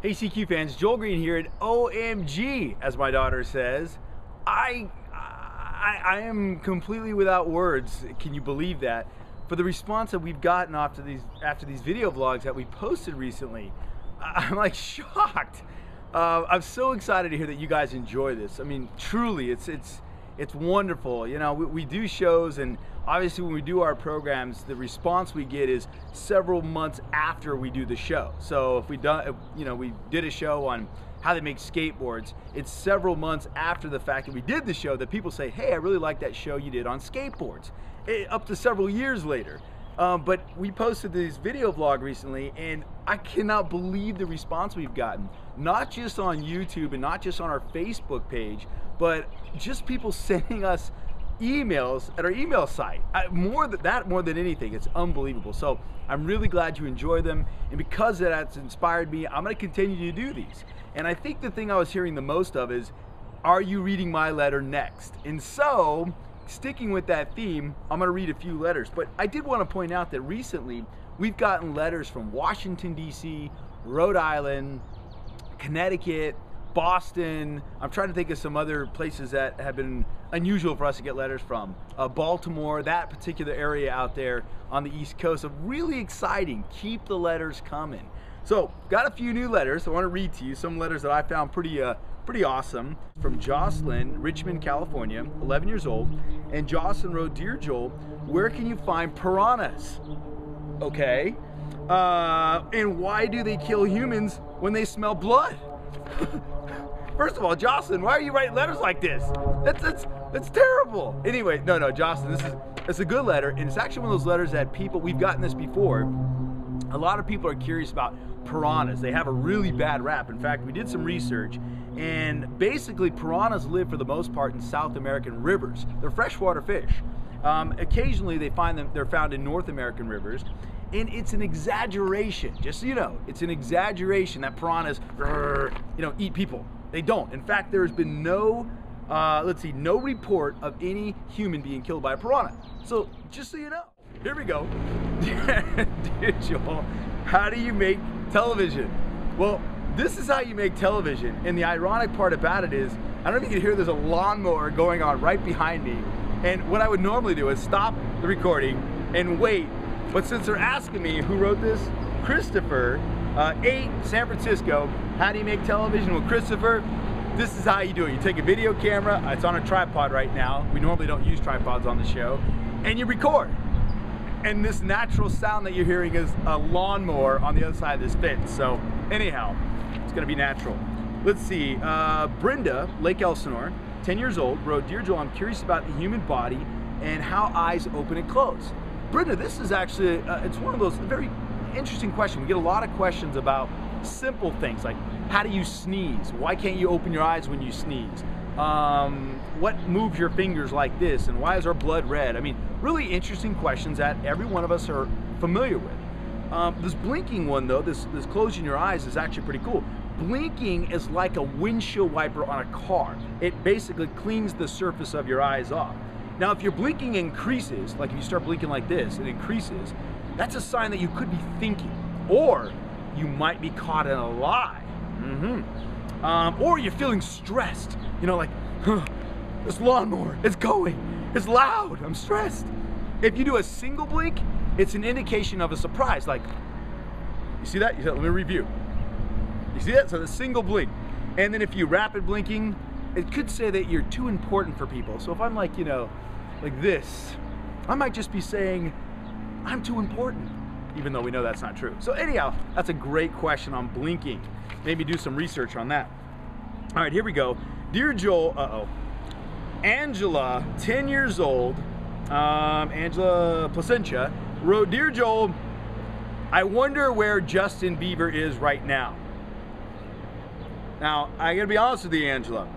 Hey CQ fans, Joel Greene here at OMG, as my daughter says. I am completely without words. Can you believe that? For the response that we've gotten after these video vlogs that we posted recently, I'm like shocked. I'm so excited to hear that you guys enjoy this. I mean, truly, it's wonderful. You know, we do shows, and obviously when we do our programs, the response we get is several months after we do the show. So if we did a show on how they make skateboards, it's several months after the fact that we did the show that people say, hey, I really like that show you did on skateboards, up to several years later. But we posted this video vlog recently, and I cannot believe the response we've gotten. Not just on YouTube and not just on our Facebook page, but just people sending us emails at our email site. More than anything, it's unbelievable. So I'm really glad you enjoy them, and because that's inspired me, I'm going to continue to do these. And I think the thing I was hearing the most of is, are you reading my letter next? And so, sticking with that theme, I'm going to read a few letters. But I did want to point out that recently we've gotten letters from Washington, D.C., Rhode Island, Connecticut, Boston. I'm trying to think of some other places that have been unusual for us to get letters from. Baltimore, that particular area out there on the East Coast. So really exciting. Keep the letters coming. So, got a few new letters. I want to read to you some letters that I found pretty awesome. From Jocelyn, Richmond, California, 11 years old. And Jocelyn wrote, Dear Joel, where can you find piranhas? Okay. And why do they kill humans when they smell blood? First of all, Jocelyn, why are you writing letters like this? That's terrible. Anyway, no, Jocelyn, it's a good letter, and it's actually one of those letters that we've gotten this before. A lot of people are curious about piranhas. They have a really bad rap. In fact, we did some research, and basically piranhas live for the most part in South American rivers. They're freshwater fish. Occasionally they're found in North American rivers, and it's an exaggeration, just so you know, it's an exaggeration that piranhas, eat people. They don't. In fact, there's been no report of any human being killed by a piranha. So, just so you know. Here we go. Dear Joel, how do you make television? Well, this is how you make television, and the ironic part about it is, I don't know if you can hear there's a lawnmower going on right behind me, and what I would normally do is stop the recording and wait, but since they're asking me who wrote this, Christopher, 8, San Francisco, how do you make television? Well, Christopher, this is how you do it. You take a video camera, it's on a tripod right now, we normally don't use tripods on the show, and you record. And this natural sound that you're hearing is a lawnmower on the other side of this fence. So anyhow, it's gonna be natural. Let's see, Brenda, Lake Elsinore, 10 years old, wrote, Dear Joel, I'm curious about the human body and how eyes open and close. Brenda, this is actually, it's one of those very interesting questions. We get a lot of questions about simple things like, how do you sneeze? Why can't you open your eyes when you sneeze? What moves your fingers like this, and why is our blood red? I mean, really interesting questions that every one of us are familiar with. This blinking one though, this closing your eyes is actually pretty cool. Blinking is like a windshield wiper on a car. It basically cleans the surface of your eyes off. Now, if your blinking increases, like if you start blinking like this, it increases, that's a sign that you could be thinking, or you might be caught in a lie. Or you're feeling stressed, like, this lawnmower, it's going, it's loud, I'm stressed. If you do a single blink, it's an indication of a surprise, like, you see that? Let me review. You see that? So the single blink. And then if you rapid blinking, it could say that you're too important for people. So if I'm like, like this, I might just be saying, I'm too important, even though we know that's not true. So anyhow, that's a great question on blinking. Maybe do some research on that. All right, here we go. Dear Joel, Angela, 10 years old, Angela Placentia, wrote, Dear Joel, I wonder where Justin Bieber is right now. Now, I gotta be honest with you, Angela.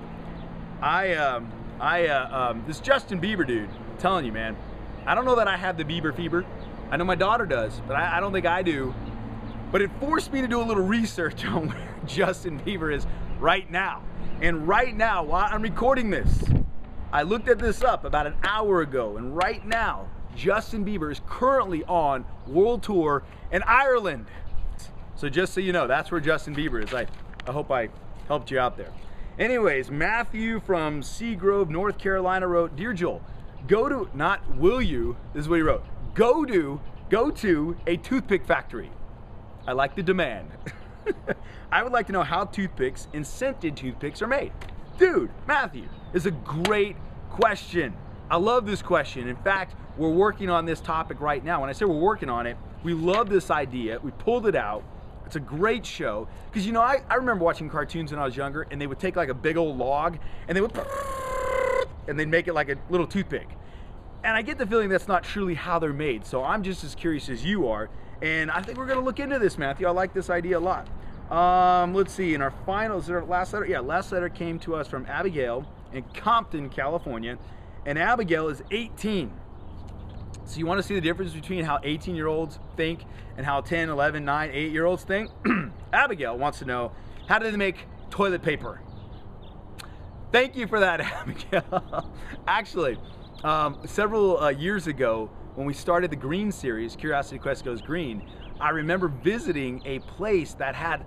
This Justin Bieber dude, I'm telling you, man, I don't know that I have the Bieber fever. I know my daughter does, but I don't think I do. But it forced me to do a little research on where Justin Bieber is right now. And right now, while I'm recording this, I looked at this up about an hour ago, and right now, Justin Bieber is currently on world tour in Ireland. So just so you know, that's where Justin Bieber is. I hope I helped you out there. Anyways, Matthew from Seagrove, North Carolina wrote, Dear Joel, go to, not will you, this is what he wrote, go to a toothpick factory. I like the demand. I would like to know how toothpicks and scented toothpicks are made. Dude, Matthew, is a great question. I love this question. In fact, we're working on this topic right now. When I say we're working on it, we love this idea. We pulled it out. It's a great show. Because, you know, I remember watching cartoons when I was younger, and they would take like a big old log, and they would, and they'd make it like a little toothpick. And I get the feeling that's not truly how they're made. So I'm just as curious as you are. And I think we're going to look into this, Matthew. I like this idea a lot. Let's see. In our final, is there a last letter? Yeah, last letter came to us from Abigail in Compton, California. And Abigail is 18. So you want to see the difference between how 18-year-olds think and how 10, 11, 9, 8-year-olds think? Abigail wants to know, how do they make toilet paper? Thank you for that, Abigail. Actually, several years ago, when we started the Greene series, Curiosity Quest Goes Green, I remember visiting a place that had,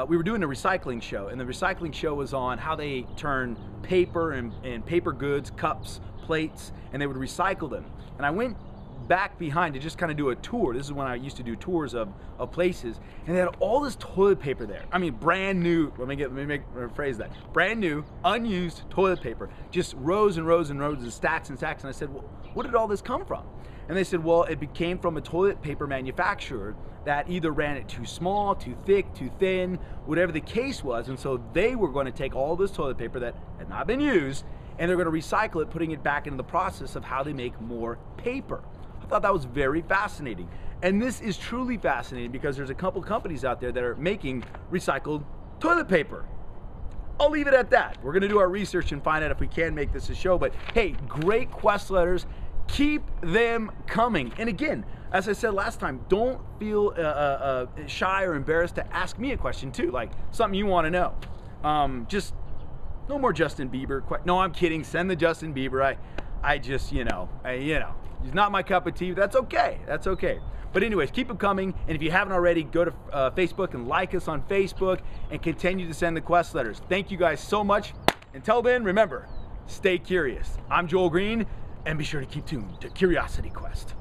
we were doing a recycling show, and the recycling show was on how they turn paper and paper goods, cups, plates, and they would recycle them. And I went back behind to just kind of do a tour. This is when I used to do tours of places, and they had all this toilet paper there. I mean, brand new, let me rephrase that. Brand new, unused toilet paper, just rows and rows and rows of stacks and stacks. And I said, well, what did all this come from? And they said, well, it came from a toilet paper manufacturer that either ran it too small, too thick, too thin, whatever the case was. And so they were going to take all this toilet paper that had not been used, and they're going to recycle it, putting it back into the process of how they make more paper. I thought that was very fascinating. And this is truly fascinating because there's a couple companies out there that are making recycled toilet paper. I'll leave it at that. We're going to do our research and find out if we can make this a show. But hey, great quest letters. Keep them coming. And again, as I said last time, don't feel shy or embarrassed to ask me a question too, like something you want to know. Just no more Justin Bieber. No, I'm kidding. Send the Justin Bieber. I just, he's not my cup of tea. That's okay. That's okay. But anyways, keep them coming. And if you haven't already, go to Facebook and like us on Facebook and continue to send the quest letters. Thank you guys so much. Until then, remember, stay curious. I'm Joel Greene, and be sure to keep tuned to Curiosity Quest.